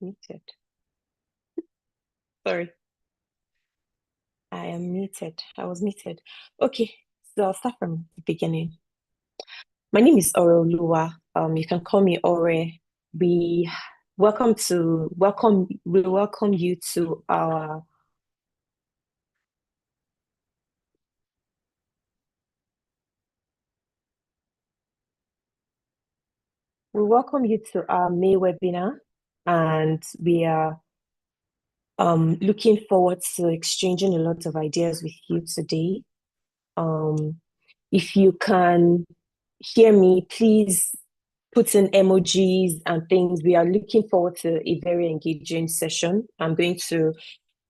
Muted. Sorry, I am muted. I was muted. Okay, so I'll start from the beginning. My name is Orolua. You can call me Ore. We we welcome you to our we welcome you to our May webinar, and we are looking forward to exchanging a lot of ideas with you today. Um, if you can hear me, please put in emojis and things. We are looking forward to a very engaging session. I'm going to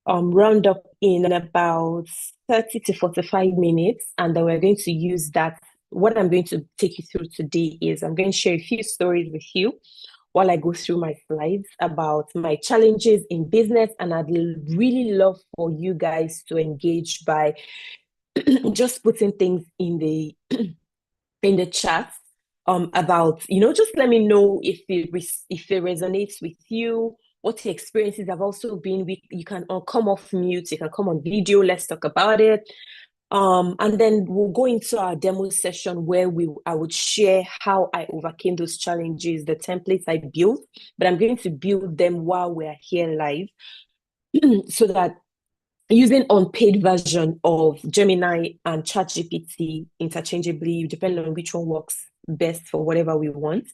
round up in about 30 to 45 minutes, and then we're going to use that. What I'm going to take you through today is I'm going to share a few stories with you while I go through my slides about my challenges in business. And I'd really love for you guys to engage by just putting things in the chat about, just let me know if it resonates with you, what your experiences have also been. You can come off mute, you can come on video, let's talk about it. And then we'll go into our demo session where I would share how I overcame those challenges, the templates I built, but I'm going to build them while we're here live so that using unpaid version of Gemini and ChatGPT interchangeably, depending on which one works best for whatever we want.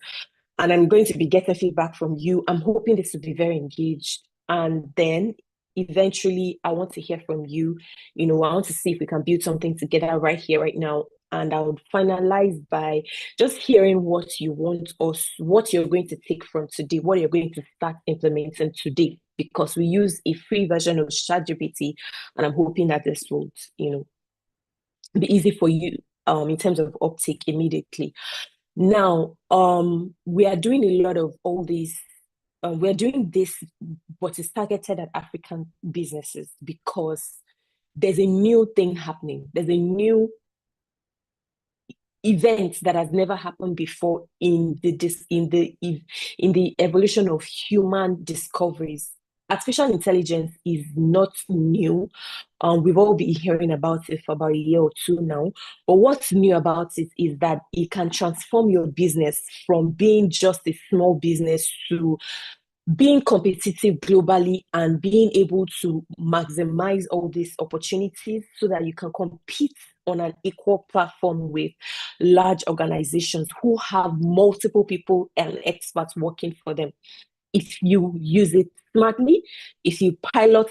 And I'm going to be getting feedback from you. I'm hoping this will be very engaged. And then eventually, I want to hear from you. I want to see if we can build something together right here, right now. And I would finalize by just hearing what you want us, what you're going to take from today, what you're going to start implementing today, because we use a free version of ChatGPT, and I'm hoping that this will, be easy for you in terms of uptake immediately. Now, we are doing a lot of all these. We're doing this, but it's targeted at African businesses because there's a new thing happening. There's a new event that has never happened before in the evolution of human discoveries. Artificial intelligence is not new. We've all been hearing about it for about a year or two now. But what's new about it is that it can transform your business from being just a small business to being competitive globally and being able to maximize all these opportunities so that you can compete on an equal platform with large organizations who have multiple people and experts working for them. If you use it smartly, if you pilot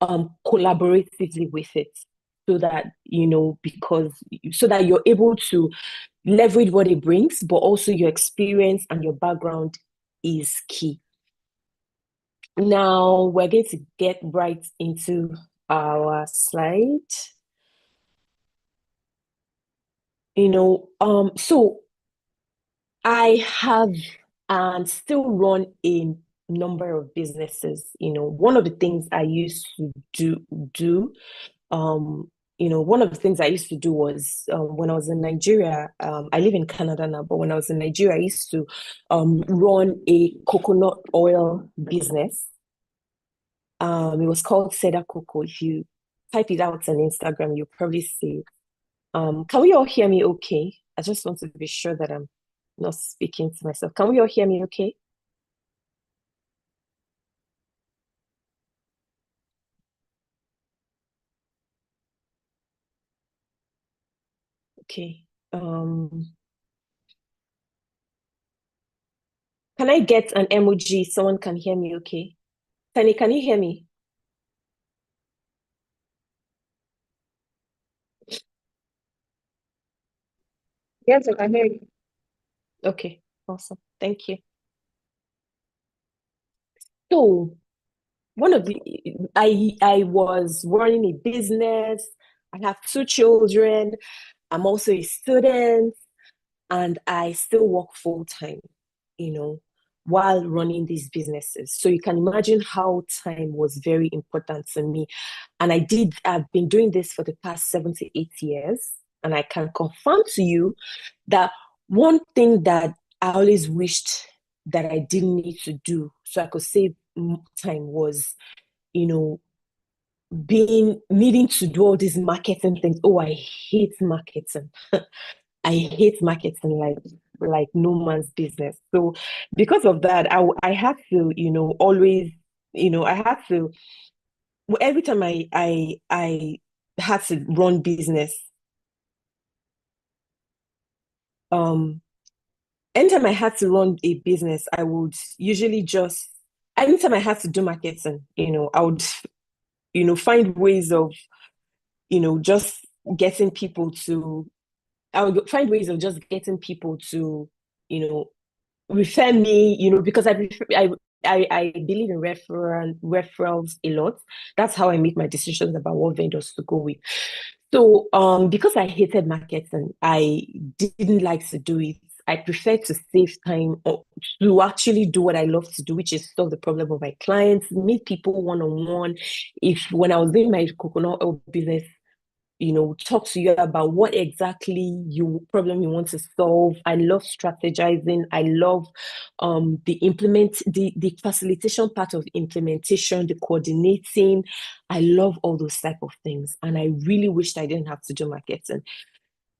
collaboratively with it, so that because so that you're able to leverage what it brings, but also your experience and your background is key. Now we're going to get right into our slide. So I have and still run a number of businesses. One of the things I used to do one of the things I used to do was when I was in Nigeria, I live in Canada now, but when I was in Nigeria, I used to run a coconut oil business. It was called Cedar Cocoa. If you type it out on Instagram, you'll probably see it. Can we all hear me okay? I just want to be sure that I'm not speaking to myself. Can we all hear me okay? Okay. Can I get an emoji? Someone can hear me okay? Tani, can you hear me? Yes, I can hear you. Okay, awesome. Thank you. So I was running a business. I have two children. I'm also a student, and I still work full time, you know, while running these businesses. So you can imagine how time was very important to me. And I've been doing this for the past 7 to 8 years. And I can confirm to you that one thing that I always wished that I didn't need to do so I could save time was, you know, being needing to do all these marketing things. Oh, I hate marketing. I hate marketing like no man's business. So because of that, I had to, always, I had to every time I had to run business, um, anytime I had to run a business, I would usually just anytime I had to do marketing, I would, find ways of, just getting people to I would find ways of just getting people to, you know, refer me, because I believe in referrals a lot. That's how I make my decisions about what vendors to go with. So because I hated marketing, I didn't like to do it. I prefer to save time to actually do what I love to do, which is solve the problem of my clients, meet people one on one. If when I was doing my coconut oil business, talk to you about what exactly you problem you want to solve. I love strategizing. I love the facilitation part of implementation, the coordinating. I love all those type of things. And I really wished I didn't have to do marketing.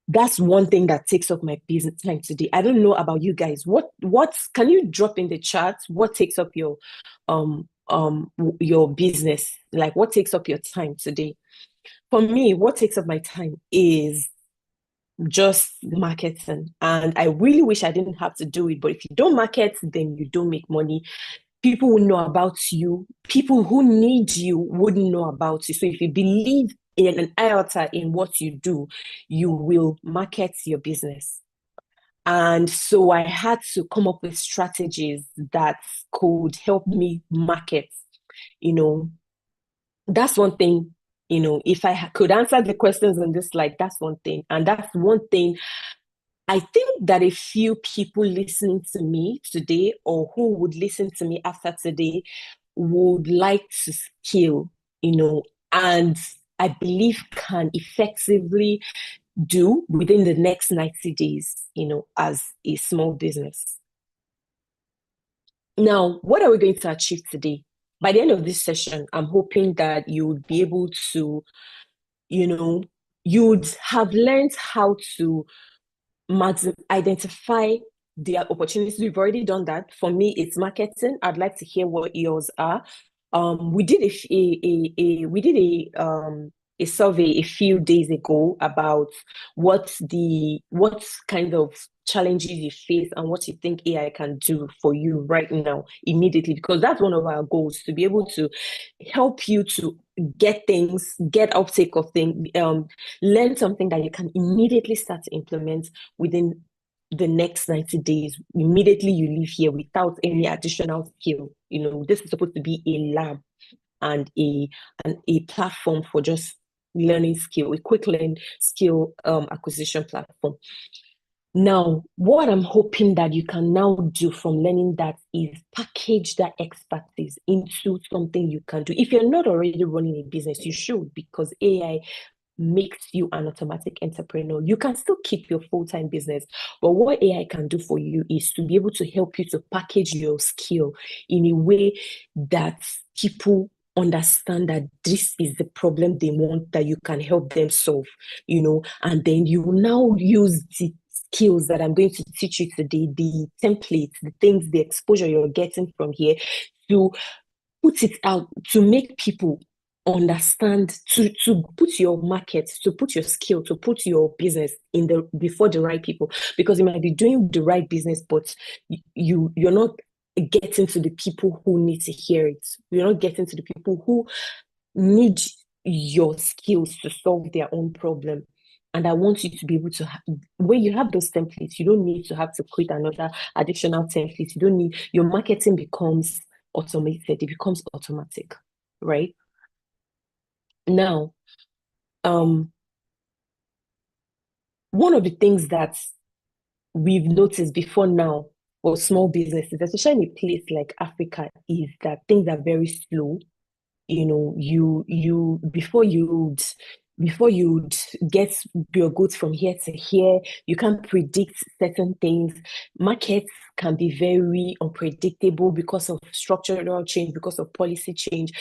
That's one thing that takes up my business time today. I don't know about you guys. What can you drop in the chat? What takes up your business? Like what takes up your time today? For me, what takes up my time is just marketing. And I really wish I didn't have to do it. But if you don't market, then you don't make money. People will know about you. People who need you wouldn't know about you. So if you believe in an iota in what you do, you will market your business. And so I had to come up with strategies that could help me market, you know, that's one thing, if I could answer the questions on this slide, that's one thing. And that's one thing I think that a few people listening to me today or who would listen to me after today would like to scale, and I believe can effectively do within the next 90 days, as a small business. Now, what are we going to achieve today? By the end of this session, I'm hoping that you would be able to, you know, you'd have learned how to identify the opportunities. We've already done that. For me, it's marketing. I'd like to hear what yours are. We did a survey a few days ago about what kind of challenges you face and what you think AI can do for you right now, immediately, because that's one of our goals, to be able to help you to get uptake of things, learn something that you can immediately start to implement within the next 90 days. Immediately you leave here without any additional skill. This is supposed to be a lab and a platform for just learning skill, a quick learn skill acquisition platform. Now, what I'm hoping that you can now do from learning that is package that expertise into something you can do. If you're not already running a business, you should, because AI makes you an automatic entrepreneur. You can still keep your full-time business, but what AI can do for you is to be able to help you to package your skill in a way that people understand that this is the problem they want, that you can help them solve, and then you now use the skills that I'm going to teach you today, the templates, the things, the exposure you're getting from here, to put it out, to make people understand, to put your market, to put your skill, to put your business in the before the right people. Because you might be doing the right business, but you're not getting to the people who need to hear it. You're not getting to the people who need your skills to solve their own problem. And I want you to be able to, when you have those templates, you don't need to have to create another additional template. You don't need, your marketing becomes automated, it becomes automatic, right? Now, um, one of the things that we've noticed before now for small businesses, especially in a place like Africa, is that things are very slow. You before before you'd get your goods from here to here, you can't predict certain things. Markets can be very unpredictable because of structural change, because of policy change.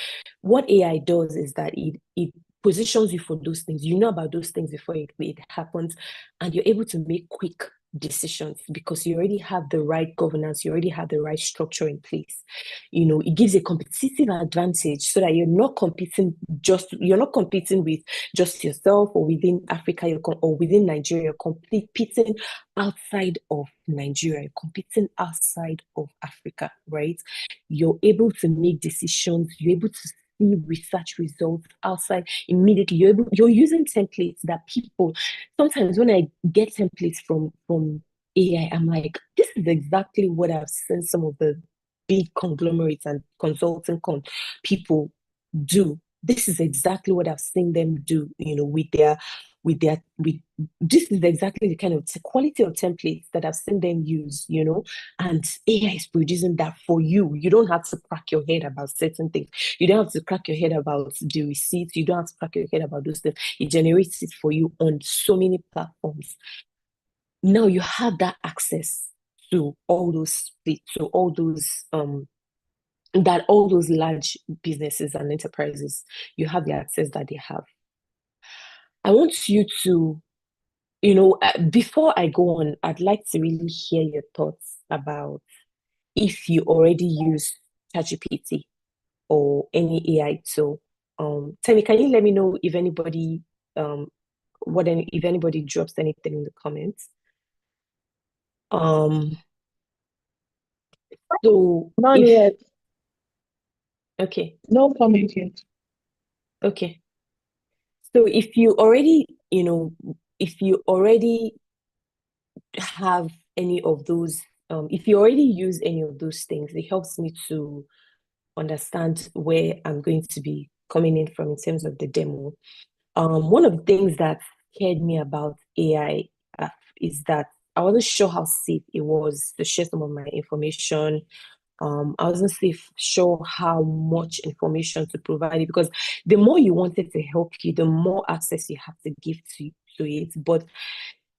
What AI does is that it positions you for those things. You know about those things before it happens, and you're able to make quick decisions because you already have the right governance, you already have the right structure in place. It gives a competitive advantage so that you're not competing with just yourself or within Africa or within Nigeria. You're competing outside of Nigeria, you're competing outside of Africa, right? You're able to make decisions, you're able to see research results outside immediately. You're using templates that people sometimes when I get templates from AI, I'm like, this is exactly what I've seen some of the big conglomerates and consulting people do. This is exactly what I've seen them do, with this is exactly the kind of quality of templates that I've seen them use, and AI is producing that for you. You don't have to crack your head about certain things. You don't have to crack your head about the receipts. You don't have to crack your head about those things. It generates it for you on so many platforms. Now you have that access to all those large businesses and enterprises, you have the access that they have. I want you to, before I go on, I'd like to really hear your thoughts about if you already use ChatGPT or any AI tool. Tammy, can you let me know if anybody, um, if anybody drops anything in the comments? Um, so Not if, yet. okay, No comment yet. okay. So if you already have any of those, if you already use any of those things, it helps me to understand where I'm going to be coming in from in terms of the demo. One of the things that scared me about AI is that I wasn't sure how safe it was to share some of my information. I wasn't sure how much information to provide it because the more you want it to help you, the more access you have to give to it. But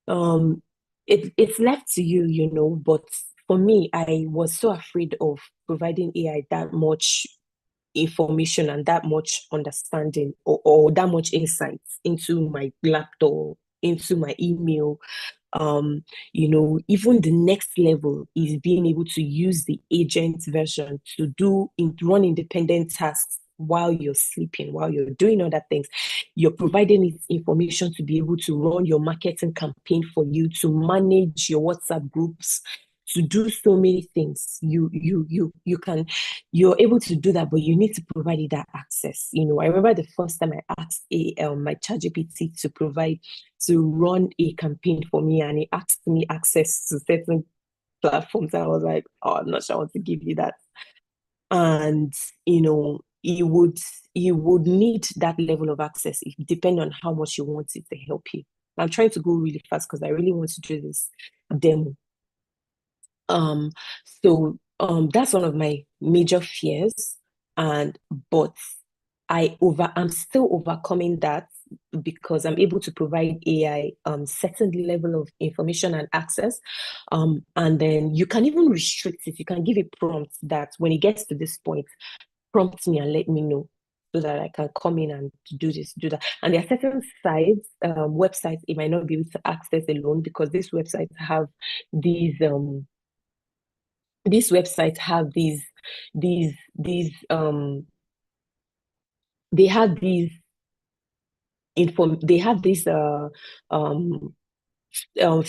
um it's left to you. But for me, I was so afraid of providing AI that much information and that much understanding or that much insights into my laptop, into my email. Even the next level is being able to use the agent version to run independent tasks while you're sleeping, while you're doing other things. You're providing it information to be able to run your marketing campaign for you, to manage your WhatsApp groups, to do so many things. You're able to do that, but you need to provide it that access. I remember the first time I asked my ChatGPT to run a campaign for me, and it asked me access to certain platforms. I was like, oh, I'm not sure I want to give you that. And you would need that level of access depending on how much you want it to help you. I'm trying to go really fast because I really want to do this demo. Um, so that's one of my major fears. And but I'm still overcoming that because I'm able to provide AI certain level of information and access. And then you can even restrict it. You can give a prompt that when it gets to this point, prompt me and let me know so that I can come in and do this, do that. And there are certain sites, websites it might not be able to access alone because these um these websites have these they have these they have these um uh,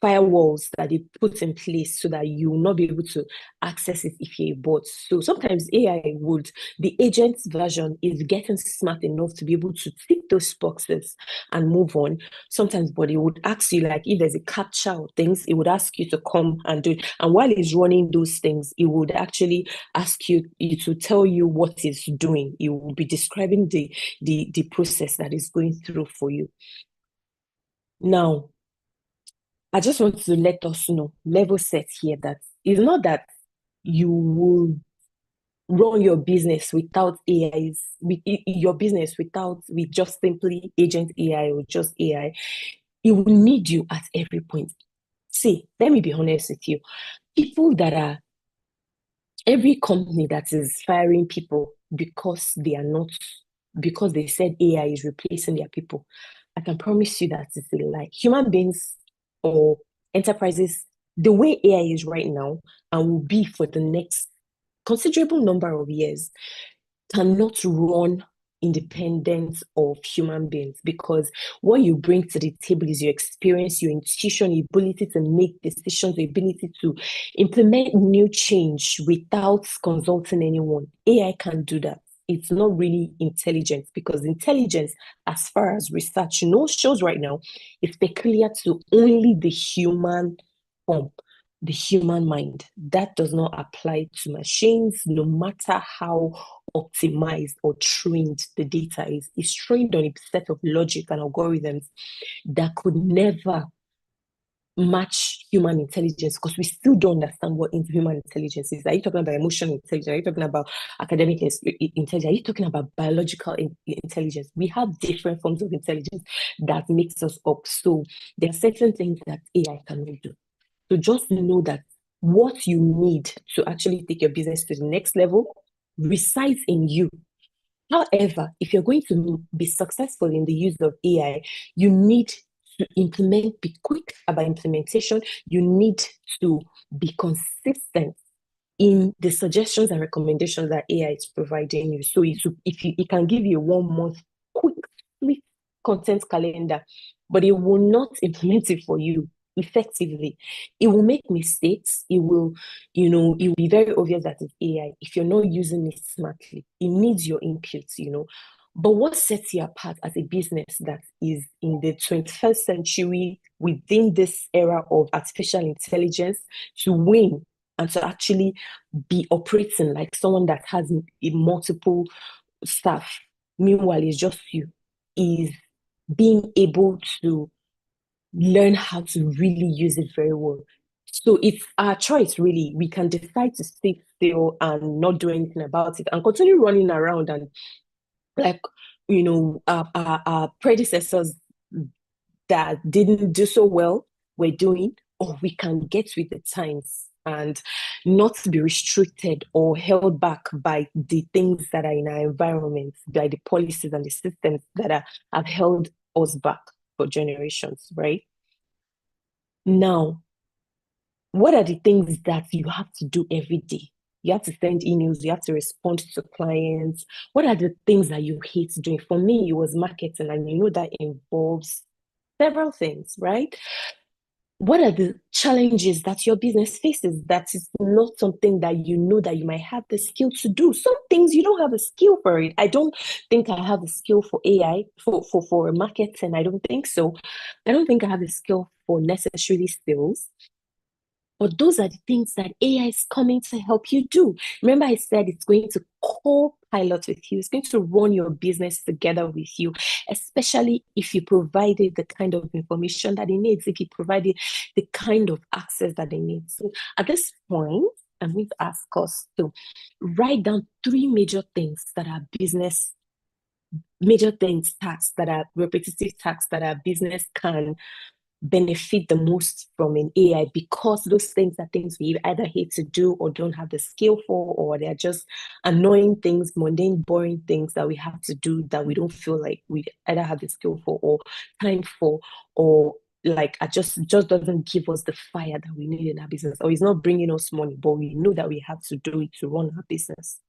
firewalls that they put in place so that you will not be able to access it if you're a bot. So sometimes the agent's version is getting smart enough to be able to tick those boxes and move on. Sometimes, but it would ask you, like, if there's a captcha or things, it would ask you to come and do it. And while it's running those things, it would actually ask you to tell you what it's doing. It will be describing the process that is going through for you. Now, I just want to let us know, level set here, that it's not that you will run your business without AIs, your business without with just simply agent AI or just AI. It will need you at every point. See, let me be honest with you. People that are every company that is firing people because they are not because they said AI is replacing their people, I can promise you that it's a lie. Human beings or enterprises, the way AI is right now and will be for the next considerable number of years, cannot run independent of human beings, because what you bring to the table is your experience, your intuition, your ability to make decisions, your ability to implement new change without consulting anyone. AI can do that. It's not really intelligence, because intelligence, as far as research shows right now, is peculiar to only the human form, the human mind. That does not apply to machines, no matter how optimized or trained the data is. It's trained on a set of logic and algorithms that could never match human intelligence, because we still don't understand what human intelligence is. Are you talking about emotional intelligence? Are you talking about academic intelligence? Are you talking about biological intelligence? We have different forms of intelligence that makes us up. So there are certain things that AI cannot do. So just know that what you need to actually take your business to the next level resides in you. However, if you're going to be successful in the use of AI, you need to implement, be quick about implementation. You need to be consistent in the suggestions and recommendations that AI is providing you. So it can give you a 1 month quick, quick content calendar, but it will not implement it for you effectively. It will make mistakes. It will be very obvious that it's AI if you're not using it smartly. It needs your input. But what sets you apart as a business that is in the 21st century within this era of artificial intelligence to win and to actually be operating like someone that has a multiple staff, meanwhile it's just you, is being able to learn how to really use it very well. So it's our choice, really. We can decide to sit still and not do anything about it and continue running around and, like, our predecessors that didn't do so well were doing, or we can get with the times and not be restricted or held back by the things that are in our environment, by the policies and the systems that have held us back for generations, right? Now, what are the things that you have to do every day? You have to send emails, you have to respond to clients. What are the things that you hate doing? For me, it was marketing, and that involves several things, right? What are the challenges that your business faces that is not something that you know that you might have the skill to do? Some things you don't have a skill for it. I don't think I have a skill for AI, for marketing. I don't think so. I don't think I have a skill for necessarily sales. But those are the things that AI is coming to help you do. Remember, I said it's going to co-pilot with you. It's going to run your business together with you, especially if you provided the kind of information that it needs, if you provided the kind of access that it needs. So at this point, I'm going to ask us to write down three major things, tasks that are repetitive tasks that our business can benefit the most from an AI, because those things are things we either hate to do or don't have the skill for, or they're just annoying things, mundane, boring things that we have to do that we don't feel like we either have the skill for or time for, or like I just doesn't give us the fire that we need in our business, or it's not bringing us money, but we know that we have to do it to run our business.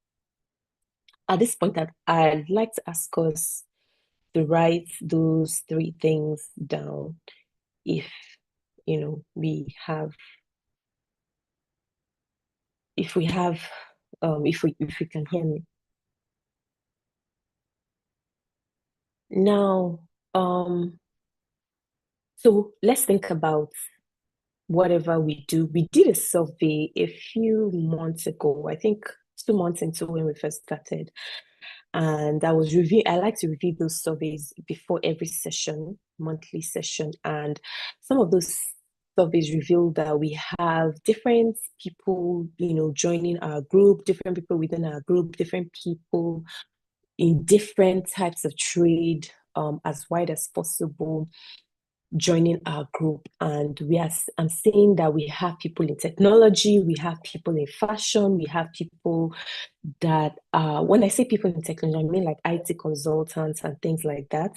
At this point, I'd like to ask us to write those three things down, if we have if we have if we can hear me now. So let's think about whatever we do. We did a survey a few months ago, I think 2 months into when we first started, and I like to review those surveys before every session, monthly session, and some of those surveys reveal that we have different people, joining our group, different people within our group, different people in different types of trade, as wide as possible joining our group. And I'm saying that we have people in technology, we have people in fashion, we have people that when I say people in technology, I mean like IT consultants and things like that.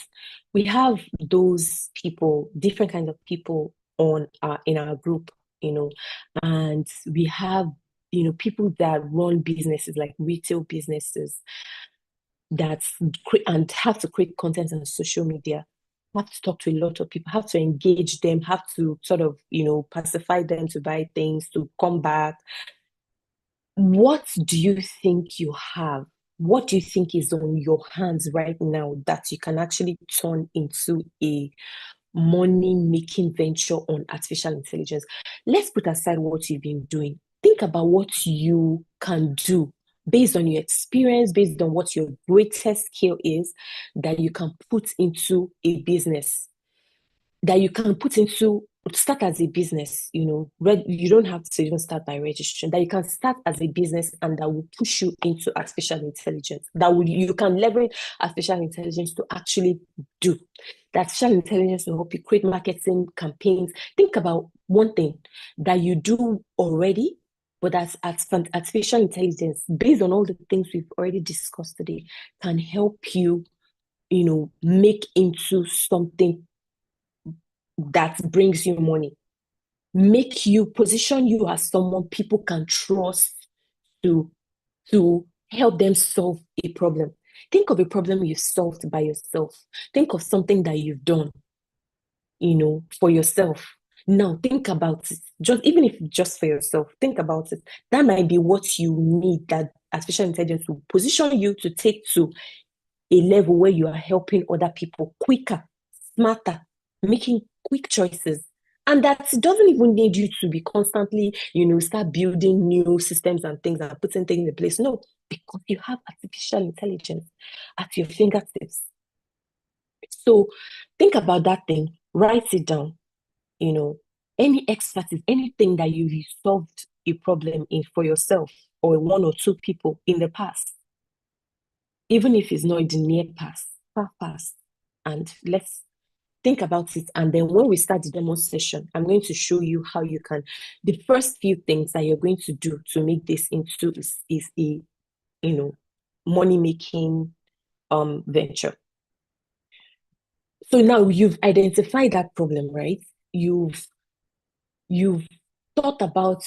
We have those people, different kinds of people on in our group, and we have people that run businesses like retail businesses and have to create content on social media, have to talk to a lot of people, have to engage them, have to sort of, pacify them to buy things, to come back. What do you think you have? What do you think is on your hands right now that you can actually turn into a money making venture on artificial intelligence? Let's put aside what you've been doing. Think about what you can do based on your experience, based on what your greatest skill is that you can put into a business, that you can put into start as a business, you don't have to even start by registration, that you can start as a business and that will push you into artificial intelligence, you can leverage artificial intelligence to actually do. The artificial intelligence will help you create marketing campaigns. Think about one thing that you do already, but that's artificial intelligence, based on all the things we've already discussed today, can help you, make into something that brings you money, make you position you as someone people can trust to help them solve a problem. Think of a problem you've solved by yourself. Think of something that you've done, for yourself. Now think about it. Just for yourself, think about it. That might be what you need, that artificial intelligence will position you to take to a level where you are helping other people quicker, smarter, making quick choices. And that doesn't even need you to be constantly, start building new systems and things and putting things in place. No, because you have artificial intelligence at your fingertips. So think about that thing, write it down, any expertise, anything that you've solved a problem in for yourself or one or two people in the past, even if it's not in the near past, far past. And let's think about it. And then when we start the demo session, I'm going to show you how you can, the first few things that you're going to do to make this into is a, money making venture. So now you've identified that problem, right? You've thought about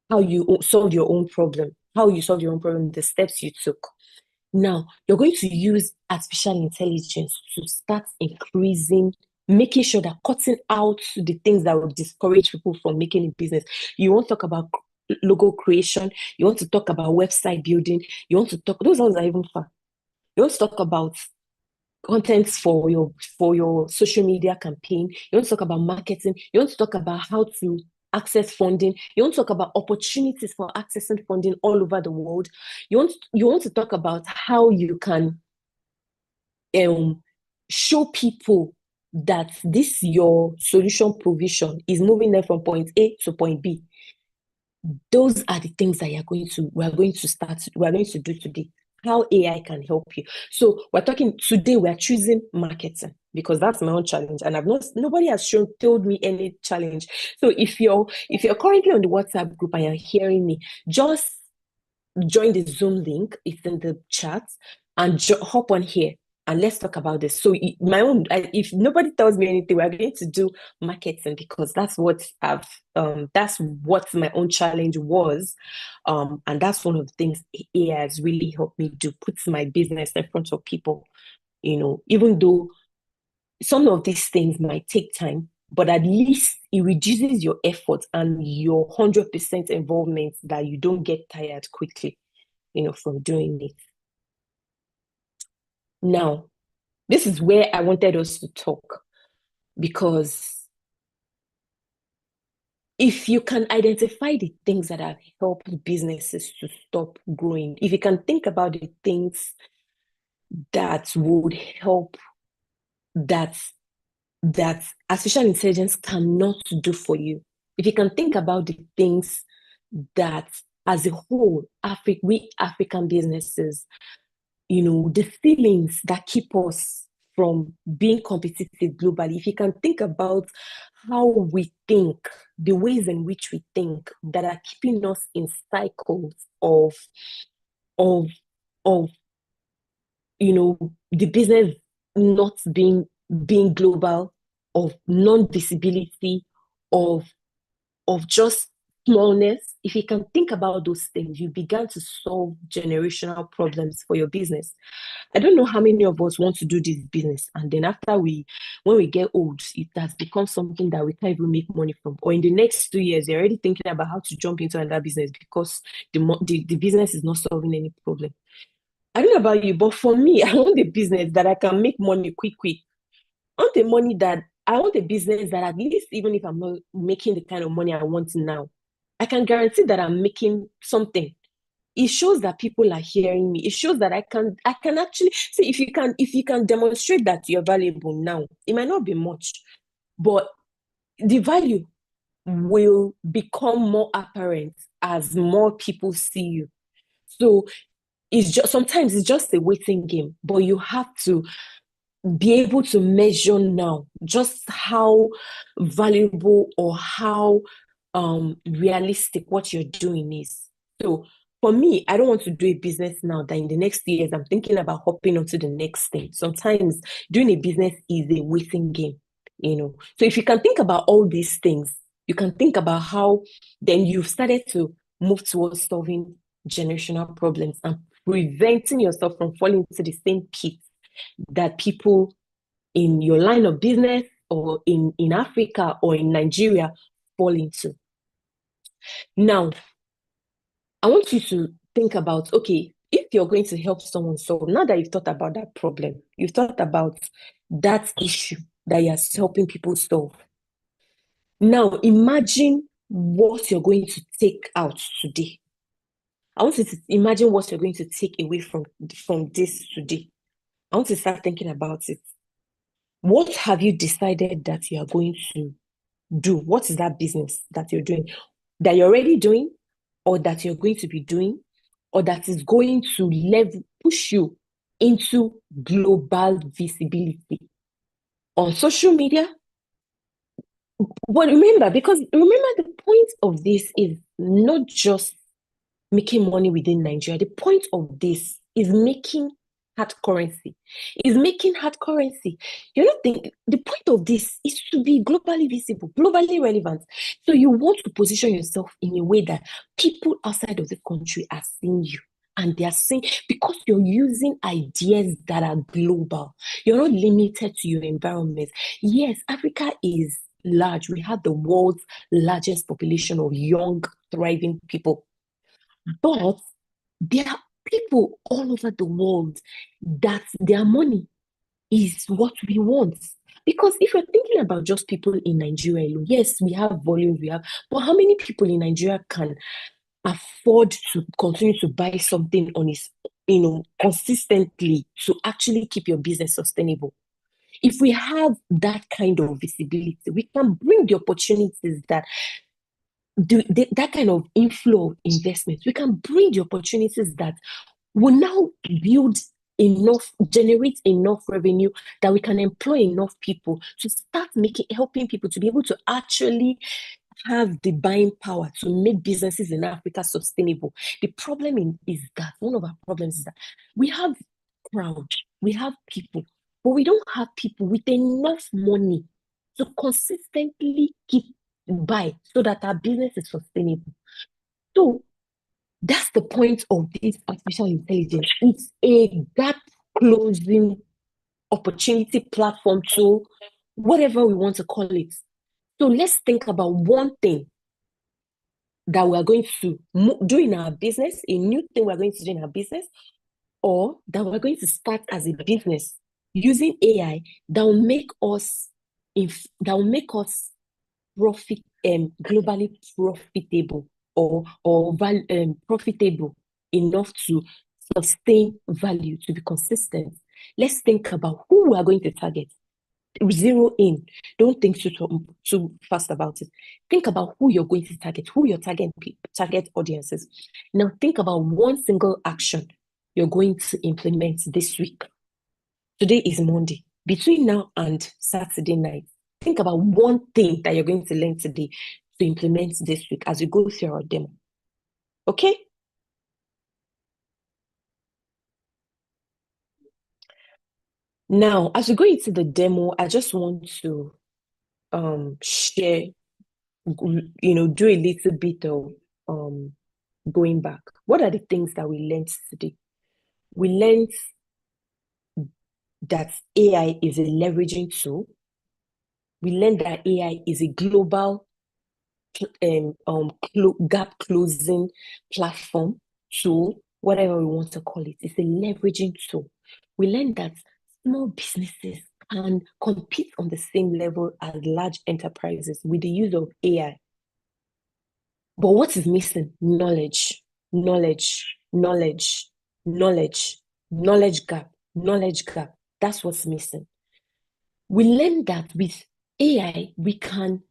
how you solved your own problem, the steps you took. Now, you're going to use artificial intelligence to start making sure that cutting out the things that will discourage people from making a business. You want to talk about logo creation, you want to talk about website building, those ones are even fun. You want to talk about contents for your social media campaign. You want to talk about marketing. You want to talk about how to access funding. You want to talk about opportunities for accessing funding all over the world. You want to talk about how you can show people that this your solution provision is moving them from point A to point B. Those are the things that we're going to do today. How AI can help you. So today, we're choosing marketing because that's my own challenge. And nobody has told me any challenge. So if you're currently on the WhatsApp group and you're hearing me, just join the Zoom link. It's in the chat and hop on here and let's talk about this. So if nobody tells me anything, we're going to do marketing because that's what my own challenge was. And that's one of the things AI has really helped me do, puts my business in front of people, even though some of these things might take time, but at least it reduces your effort and your 100% involvement, that you don't get tired quickly, from doing it. Now, this is where I wanted us to talk, because if you can identify the things that have helped businesses to stop growing, if you can think about the things that would help, that that artificial intelligence cannot do for you. If you can think about the things that, as a whole, we African businesses, the feelings that keep us from being competitive globally, if you can think about how we think, the ways in which we think that are keeping us in cycles of of the business not being global, of non-visibility, of just smallness. If you can think about those things, you began to solve generational problems for your business. I don't know how many of us want to do this business, and then when we get old, it has become something that we can't even make money from. Or in the next 2 years, you're already thinking about how to jump into another business because the business is not solving any problem. I don't know about you, but for me, I want a business that I can make money quick, quick. I want a business that, at least even if I'm not making the kind of money I want now, I can guarantee that I'm making something. It shows that people are hearing me. It shows that I can actually see, if you can demonstrate that you're valuable now. It might not be much, but the value will become more apparent as more people see you. So sometimes it's just a waiting game, but you have to be able to measure now just how valuable or how realistic what you're doing is. So for me, I don't want to do a business now that in the next years I'm thinking about hopping onto the next thing. Sometimes doing a business is a waiting game. So if you can think about all these things, you can think about how then you've started to move towards solving generational problems and preventing yourself from falling into the same pit that people in your line of business or in Africa or in Nigeria fall into. Now, I want you to think about, okay, if you're going to help someone solve, now that you've thought about that problem, you've thought about that issue that you're helping people solve. Now, imagine what you're going to take out today. I want you to imagine what you're going to take away from this today. I want to start thinking about it. What have you decided that you are going to do? What is that business that you're doing, that you're already doing, or that you're going to be doing, or that is going to push you into global visibility on social media? But remember, the point of this is not just making money within Nigeria. The point of this is making hard currency. Is making hard currency. You know, the point of this is to be globally visible, globally relevant. So you want to position yourself in a way that people outside of the country are seeing you. And they are seeing, because you're using ideas that are global. You're not limited to your environment. Yes, Africa is large. We have the world's largest population of young, thriving people, but there are people all over the world that their money is what we want. Because if you're thinking about just people in Nigeria alone, yes, we have volume, but how many people in Nigeria can afford to continue to buy something on consistently to actually keep your business sustainable? If we have that kind of visibility, we can bring the opportunities that kind of inflow of investment. We can bring the opportunities that will now generate enough revenue that we can employ enough people to start helping people to be able to actually have the buying power to make businesses in Africa sustainable. The problem is that one of our problems is that we have crowd, we have people, but we don't have people with enough money to consistently keep buy so that our business is sustainable. So that's the point of this artificial intelligence. It's a gap closing opportunity platform tool, whatever we want to call it. So let's think about one thing that we're going to do in our business, a new thing we're going to do in our business, or that we're going to start as a business using AI that will make us profit globally profitable, or profitable enough to sustain value, to be consistent. Let's think about who we are going to target. zero in. Don't think too fast about it. Think about who you're going to target, who your target audience is. Now think about one single action you're going to implement this week. Today is Monday. Between now and Saturday night, think about one thing that you're going to learn today to implement this week as you go through our demo. Okay? Now, as we go into the demo, I just want to share, do a little bit of going back. What are the things that we learned today? We learned that AI is a leveraging tool. We learned that AI is a global gap closing platform tool, whatever we want to call it. It's a leveraging tool. We learned that small businesses can compete on the same level as large enterprises with the use of AI. But what is missing? Knowledge, knowledge, knowledge, knowledge, knowledge gap, knowledge gap. That's what's missing. We learned that with AI, we can,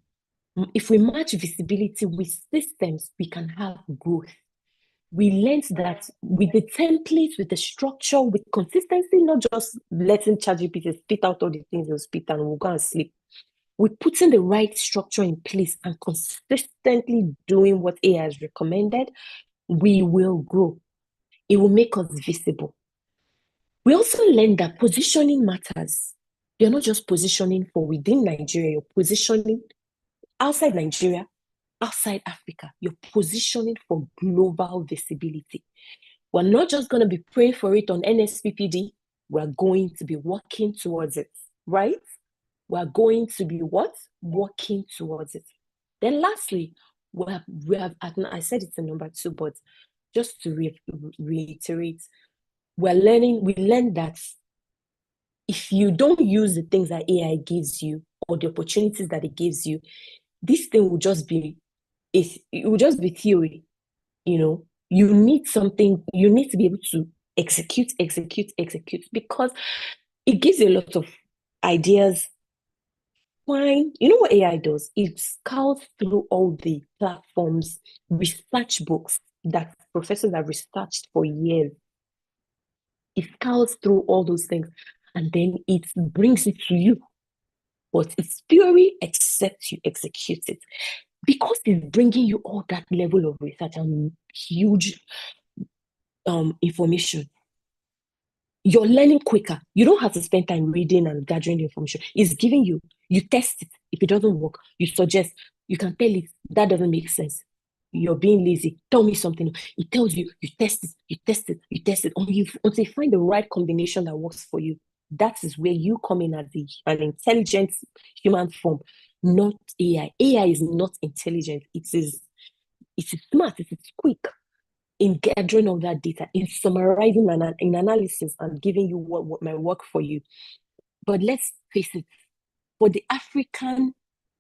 if we match visibility with systems, we can have growth. We learned that with the templates, with the structure, with consistency, not just letting ChatGPT spit out all the things they'll spit and we'll go and sleep. We're putting the right structure in place and consistently doing what AI has recommended, we will grow. It will make us visible. We also learned that positioning matters. You're not just positioning for within Nigeria, you're positioning outside Nigeria, outside Africa. You're positioning for global visibility. We're not just going to be praying for it on NSPPD. We're going to be working towards it, right? We're going to be what? Working towards it. Then lastly, I said it's a number 2, but just to reiterate, we learned that if you don't use the things that AI gives you or the opportunities that it gives you, this thing will just be, it will just be theory. You need something, you need to be able to execute, because it gives you a lot of ideas. Fine. You know what AI does? It scouts through all the platforms, research books that professors have researched for years. It scouts through all those things and then it brings it to you. But it's theory except you execute it. Because it's bringing you all that level of research and huge information, you're learning quicker. You don't have to spend time reading and gathering information. It's giving you, you test it. If it doesn't work, you suggest, you can tell it, that doesn't make sense. You're being lazy. Tell me something. It tells you, you test it, you test it, you test it until you find the right combination that works for you. That is where you come in as an intelligent human form, not AI. AI is not intelligent. It is smart, it is quick in gathering all that data, in summarizing and in analysis and giving you what might work for you. But let's face it, for the African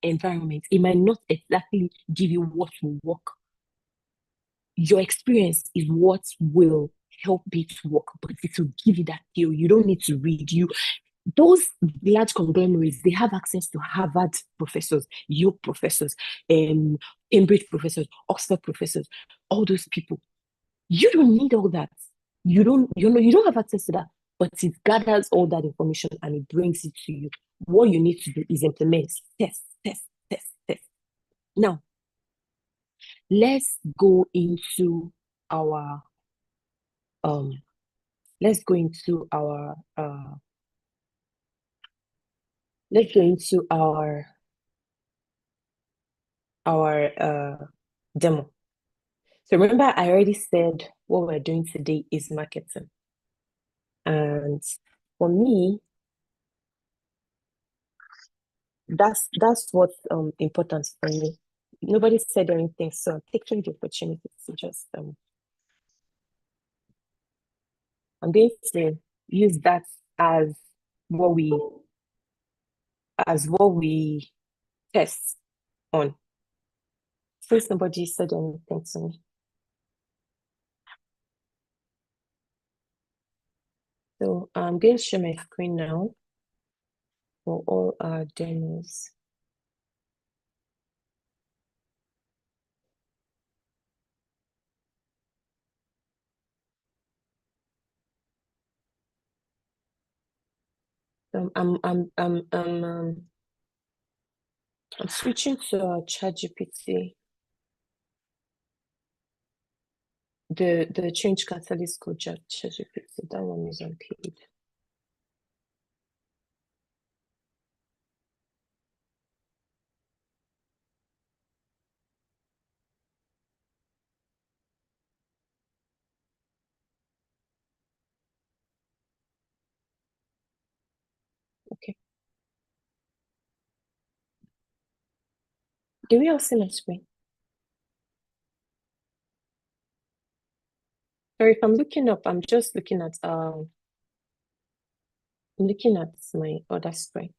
environment, it might not exactly give you what will work. Your experience is what will help it work, but it will give you that theory. You don't need to read. Those large conglomerates, they have access to Harvard professors, Yale professors, Cambridge professors, Oxford professors, all those people. You don't need all that. You don't have access to that, but it gathers all that information and it brings it to you. What you need to do is implement, test, test, test, test. Now, let's go into our um let's go into our let's go into our demo. So remember, I already said what we're doing today is marketing. And for me, that's what's important for me. Nobody said anything, so I'm taking the opportunity to just I'm going to use that as what we what we test on. Since nobody said anything to me. So I'm going to share my screen now. for all our demos. I'm switching to ChatGPT. The change CatalystCo ChatGPT. That one is unpaid. Okay. Do we all see my screen? Sorry, if I'm looking up, I'm just looking at I'm looking at my other screen.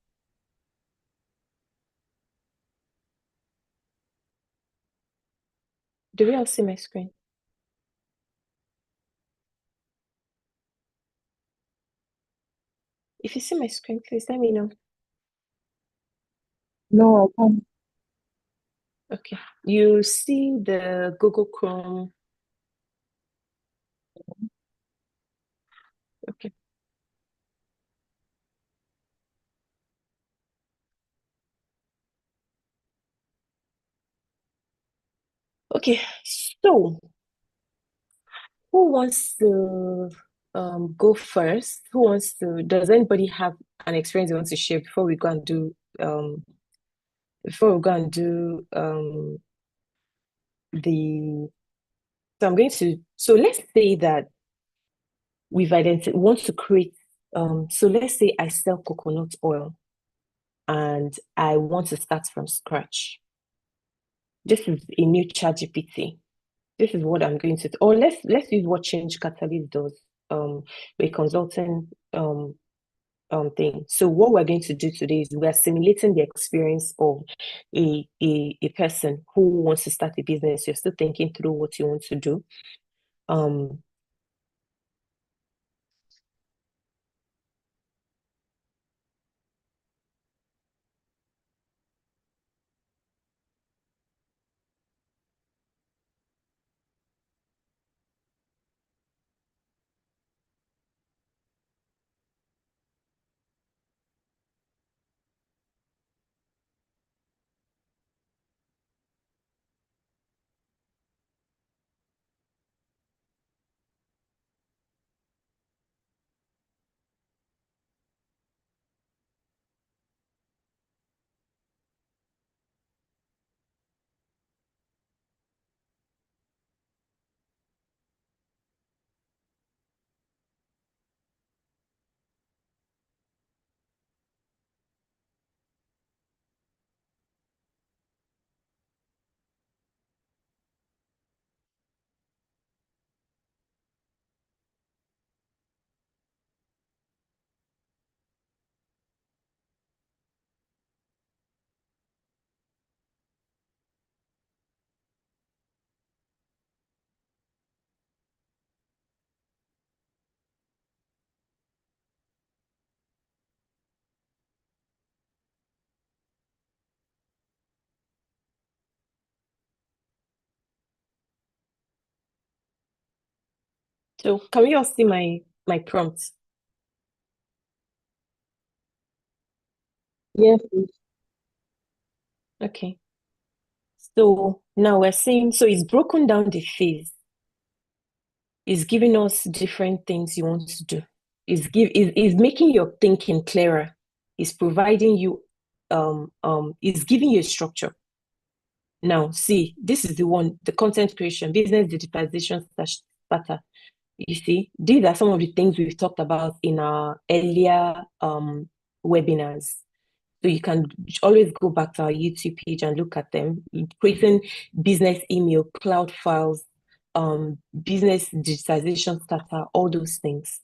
Do we all see my screen? If you see my screen, please let me know. No, I can't. Okay. You see the Google Chrome. Okay. Okay. So, who wants to go first? Does anybody have an experience they want to share before we go and do the so I'm going to so let's say that we've identified want to create so let's say I sell coconut oil and I want to start from scratch. This is a new chat GPT. This is what I'm going to or let's use what Change Catalyst does. A consulting thing. So what we're going to do today is we're simulating the experience of a person who wants to start a business. You're still thinking through what you want to do. Um, so can we all see my prompt? Yes, please. Okay. So now we're saying so it's broken down the phase. It's giving us different things you want to do. Is making your thinking clearer. It's providing you it's giving you a structure. Now, see, this is the one, the content creation, business digitalization starter. You see, these are some of the things we've talked about in our earlier webinars. So you can always go back to our YouTube page and look at them. Creating business email, cloud files, business digitization starter, all those things.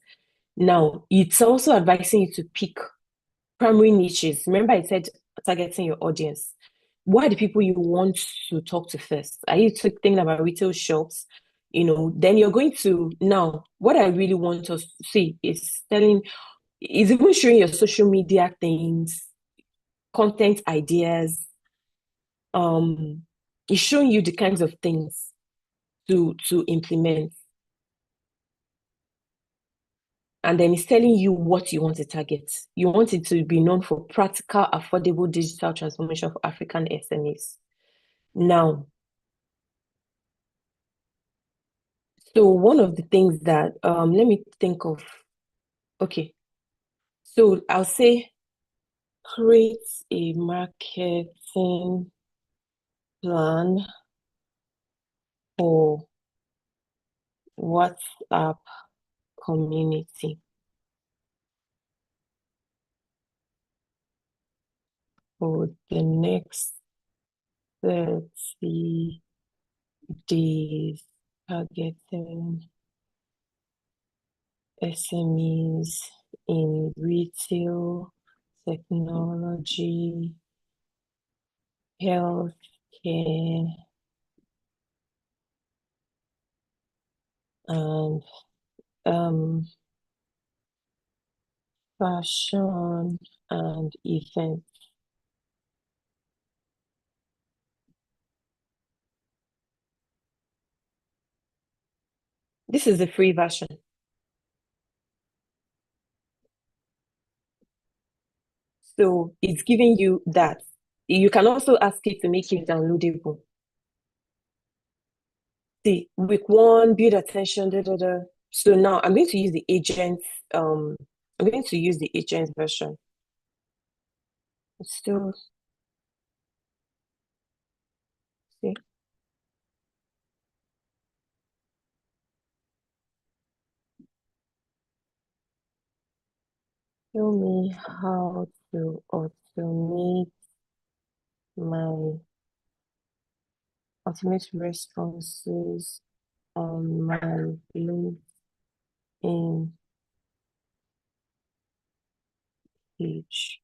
Now, it's also advising you to pick primary niches. Remember, I said targeting your audience. What are the people you want to talk to first? Are you thinking about retail shops? Then you're going to now. What I really want us to see is even showing your social media things, content ideas. Um, it's showing you the kinds of things to implement. And then it's telling you what you want to target. You want it to be known for practical, affordable digital transformation for African SMEs. Now, so one of the things that let me think of, okay. So I'll say create a marketing plan for WhatsApp community for the next 30 days, targeting SMEs in retail, technology, healthcare, and um, fashion and events. This is the free version. So it's giving you that. You can also ask it to make it downloadable. See, week one, build attention, da, da, da. So now I'm going to use the agent, I'm going to use the agent version. Still, see, show me how to automate my automate responses on my LinkedIn page.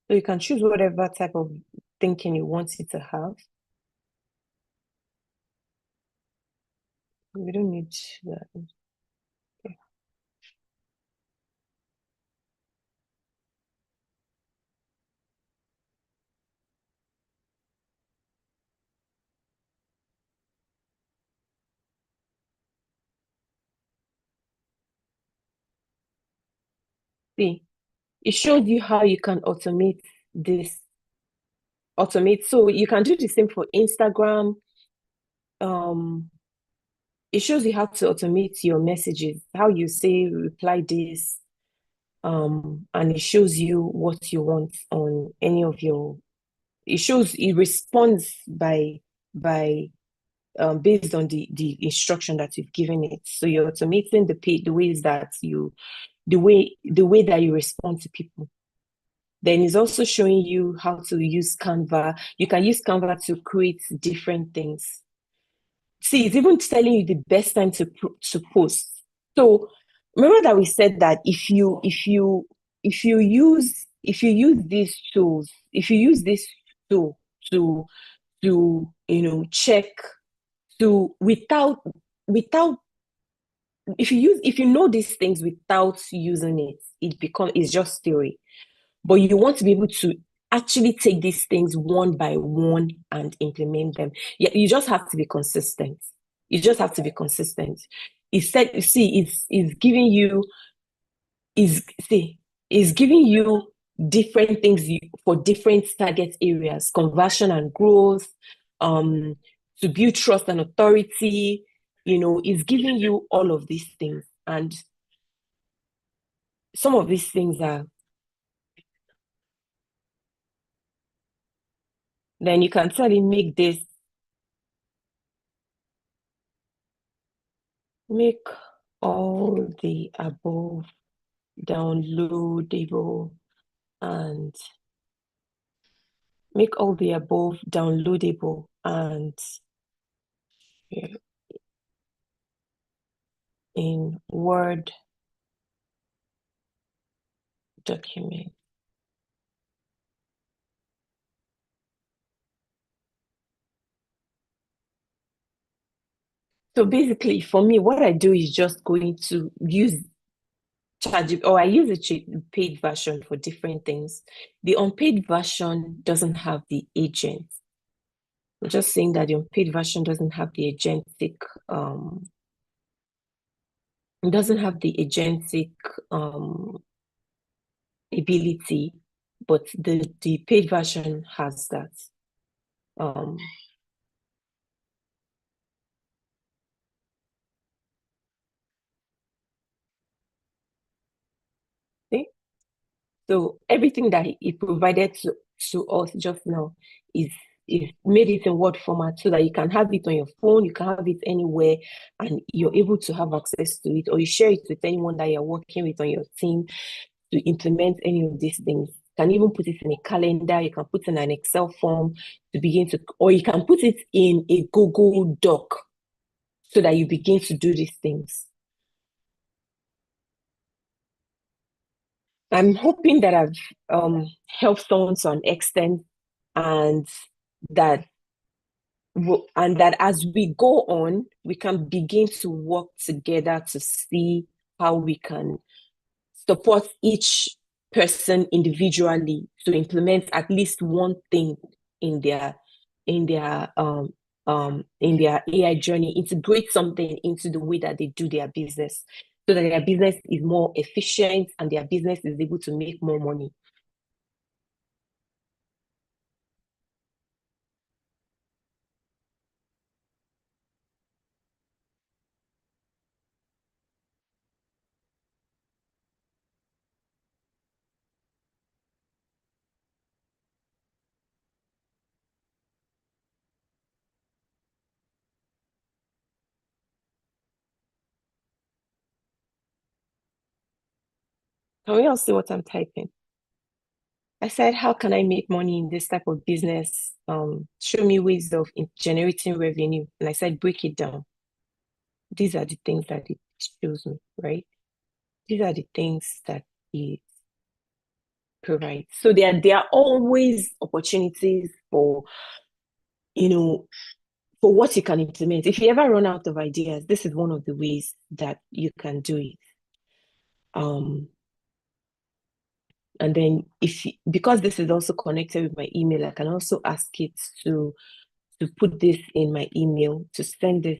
So you can choose whatever type of thinking you want it to have. We don't need that. Okay. See, it shows you how you can automate this. Automate. So you can do the same for Instagram. Um, it shows you how to automate your messages, how you say reply this, and it shows you what you want on any of your. It shows it responds by based on the instruction that you've given it. So you're automating the ways that the way that you respond to people. Then it's also showing you how to use Canva. You can use Canva to create different things. See, it's even telling you the best time to post. So remember that we said that if you use these tools, if you use this tool to check to without if you know these things without using it, it's just theory. But you want to be able to actually take these things one by one and implement them. Yeah, you just have to be consistent. You just have to be consistent. It's giving you is see is giving you different things for different target areas, conversion and growth, to build trust and authority. It's giving you all of these things, and some of these things are. Then you can tell it make all the above downloadable and make all the above downloadable and yeah, in Word document. So basically, for me, what I do is just going to use charge or I use a paid version for different things. The unpaid version doesn't have the agent. I'm just saying that the unpaid version doesn't have the agentic it doesn't have the agentic um ability, but the paid version has that. Um see? So everything that he provided to us just now is made it in Word format so that you can have it on your phone, you can have it anywhere, and you're able to have access to it, or you share it with anyone that you're working with on your team to implement any of these things. You can even put it in a calendar, you can put it in an Excel form to begin to, or you can put it in a Google Doc so that you begin to do these things. I'm hoping that I've helped someone to an extent, and that that as we go on, we can begin to work together to see how we can support each person individually to implement at least one thing in their in their um in their AI journey, integrate something into the way that they do their business so that their business is more efficient and their business is able to make more money. Can we all see what I'm typing? I said, how can I make money in this type of business? Show me ways of generating revenue. And I said, break it down. These are the things that it shows me, right? These are the things that it provides. So there are always opportunities for, you know, for what you can implement. If you ever run out of ideas, this is one of the ways that you can do it. Um, and then because this is also connected with my email, I can also ask it to put this in my email, to send this.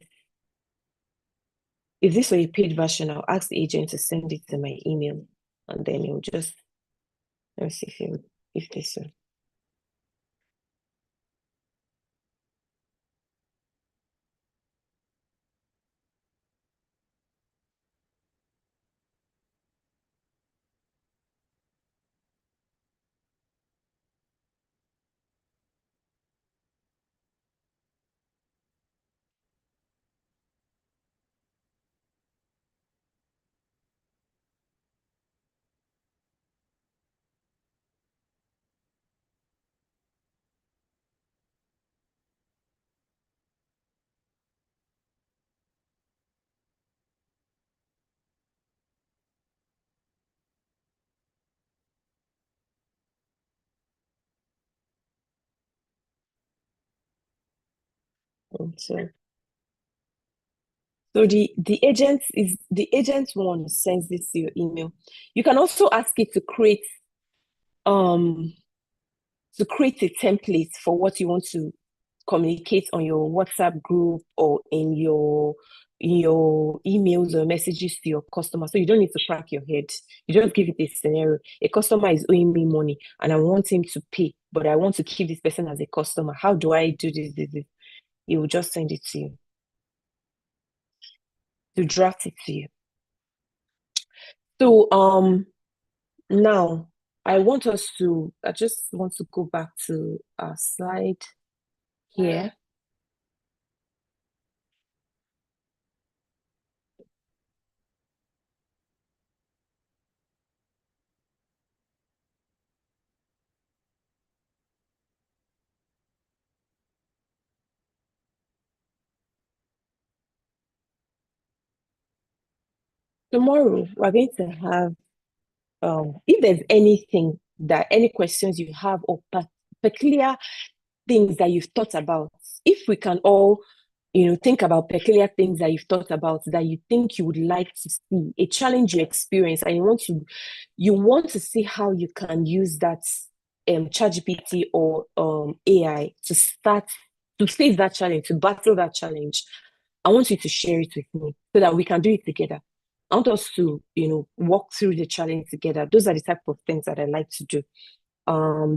If this were a paid version, I'll ask the agent to send it to my email, and then it'll just, let me see if this will. So, so the agent one sends this to your email. You can also ask it um to create a template for what you want to communicate on your WhatsApp group or in your emails or messages to your customer. So you don't need to crack your head. You just give it a scenario. A customer is owing me money and I want him to pay, but I want to keep this person as a customer. How do I do this? He will just send it to you, to draft it to you. So now I just want to go back to our slide here. Tomorrow we're going to have if there's any questions you have or peculiar things that you've thought about, if we can all think about peculiar things that you've thought about that you think you would like to see, a challenge you experience, and you want to see how you can use that ChatGPT or AI to face that challenge, to battle that challenge. I want you to share it with me so that we can do it together. I want us to, walk through the challenge together. Those are the type of things that I like to do.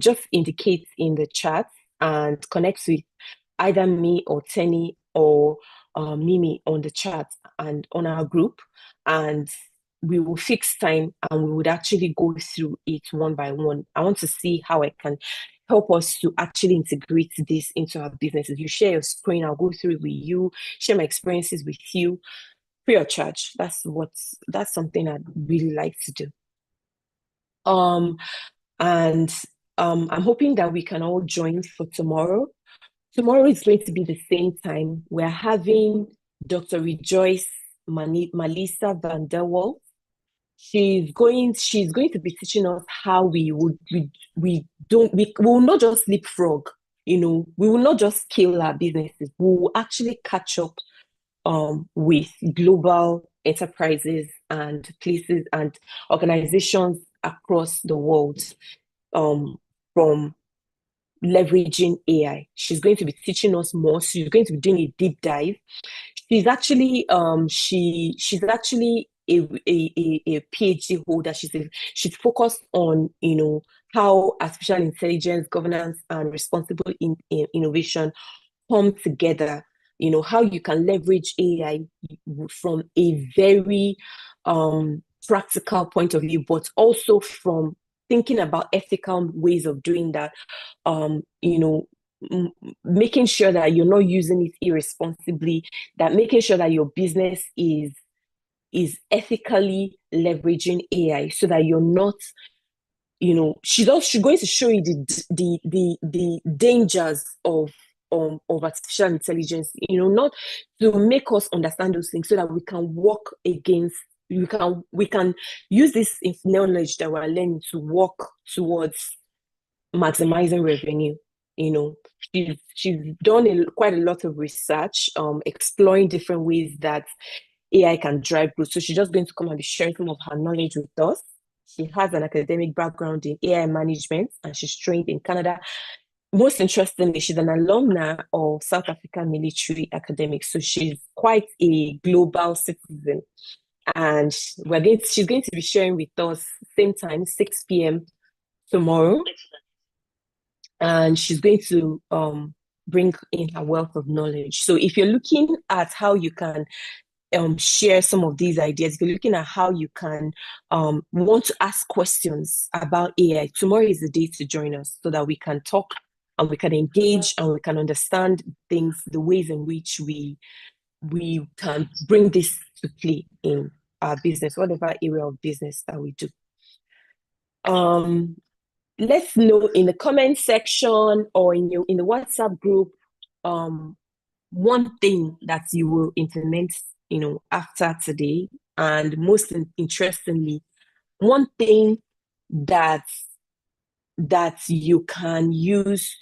Just indicate in the chat and connect with either me or Tenny or Mimi on the chat and on our group, and we will fix time and we would actually go through it one by one. I want to see how I can help us to actually integrate this into our businesses. You share your screen, I'll go through it with you, share my experiences with you, free of charge. That's something I'd really like to do. Um, and I'm hoping that we can all join for tomorrow. Tomorrow is going to be the same time. We're having Dr. Rejoice Malisa van der Wal. She's going to be teaching us how we will not just leapfrog, we will not just scale our businesses. We will actually catch up with global enterprises and places and organizations across the world, um, from leveraging AI. She's going to be teaching us more. She's going to be doing a deep dive. She's actually a PhD holder. She's focused on how artificial intelligence, governance, and responsible innovation come together. How you can leverage AI from a very practical point of view, but also from thinking about ethical ways of doing that. um, you know, making sure that you're not using it irresponsibly, that making sure that your business is ethically leveraging AI so that you're not, she's going to show you the dangers of artificial intelligence, not to make us understand those things so that we can work against we can use this knowledge that we're learning to work towards maximizing revenue. You know, she's done quite a lot of research, exploring different ways that AI can drive growth. So she's just going to come and be sharing some of her knowledge with us. She has an academic background in AI management and she's trained in Canada. Most interestingly, she's an alumna of South African Military Academic. So she's quite a global citizen. And she's going to be sharing with us same time, 6 p.m. tomorrow, and she's going to bring in her wealth of knowledge. So if you're looking at how you can share some of these ideas, if you're looking at how you can want to ask questions about AI, tomorrow is the day to join us so that we can talk and we can engage and we can understand things, the ways in which we can bring this to play in our business, whatever area of business that we do. Let's know in the comment section or in the WhatsApp group, one thing that you will implement, after today, and most interestingly, one thing that you can use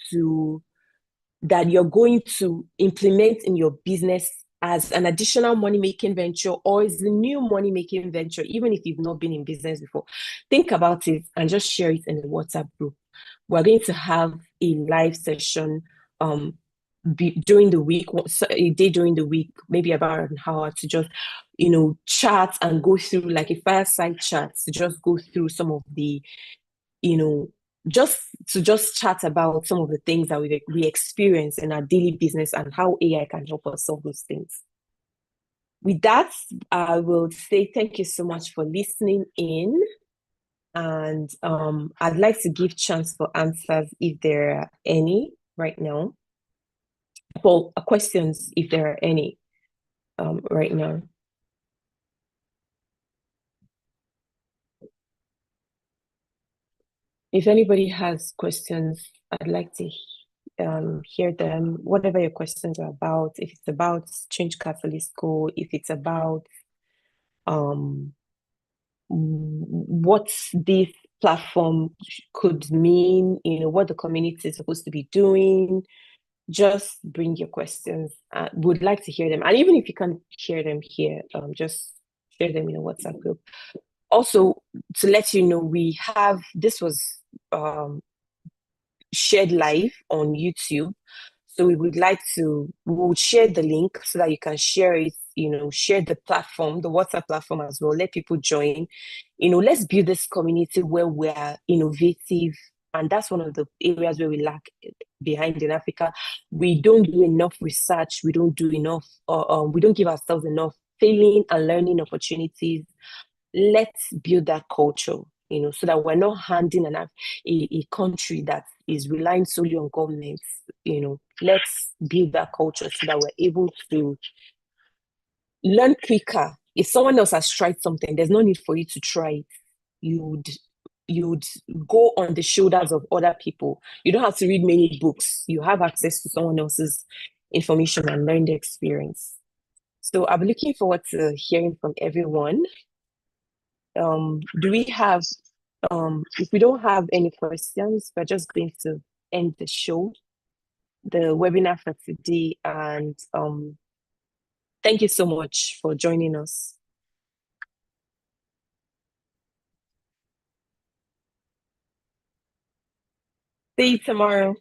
that you're going to implement in your business as an additional money-making venture or is a new money-making venture, even if you've not been in business before. Think about it and just share it in the WhatsApp group. We're going to have a live session during the week, a day during the week, maybe about an hour to just, chat and go through like a fireside chat to just go through some of the, just chat about some of the things that we experience in our daily business and how AI can help us solve those things. With that, I will say thank you so much for listening in. And I'd like to give chance for answers if there are any right now. For questions, if there are any right now. If anybody has questions, I'd like to hear them, whatever your questions are about. If it's about Change CatalystCo, if it's about what this platform could mean, what the community is supposed to be doing, just bring your questions. Would like to hear them. And even if you can't share them here, just share them in a WhatsApp group. Also, to let you know, this was shared live on YouTube. So we would share the link so that you can share it, share the platform, the WhatsApp platform as well. Let people join. Let's build this community where we're innovative. And that's one of the areas where we lack behind in Africa. We don't do enough research. We don't do enough, we don't give ourselves enough failing and learning opportunities. Let's build that culture, so that we're not handing a country that is relying solely on governments. Let's build that culture so that we're able to learn quicker. If someone else has tried something, there's no need for you to try it. You'd go on the shoulders of other people. You don't have to read many books. You have access to someone else's information and learn the experience. So I'm looking forward to hearing from everyone. Do we have if we don't have any questions, we're just going to end the show, the webinar for today. And thank you so much for joining us. See you tomorrow.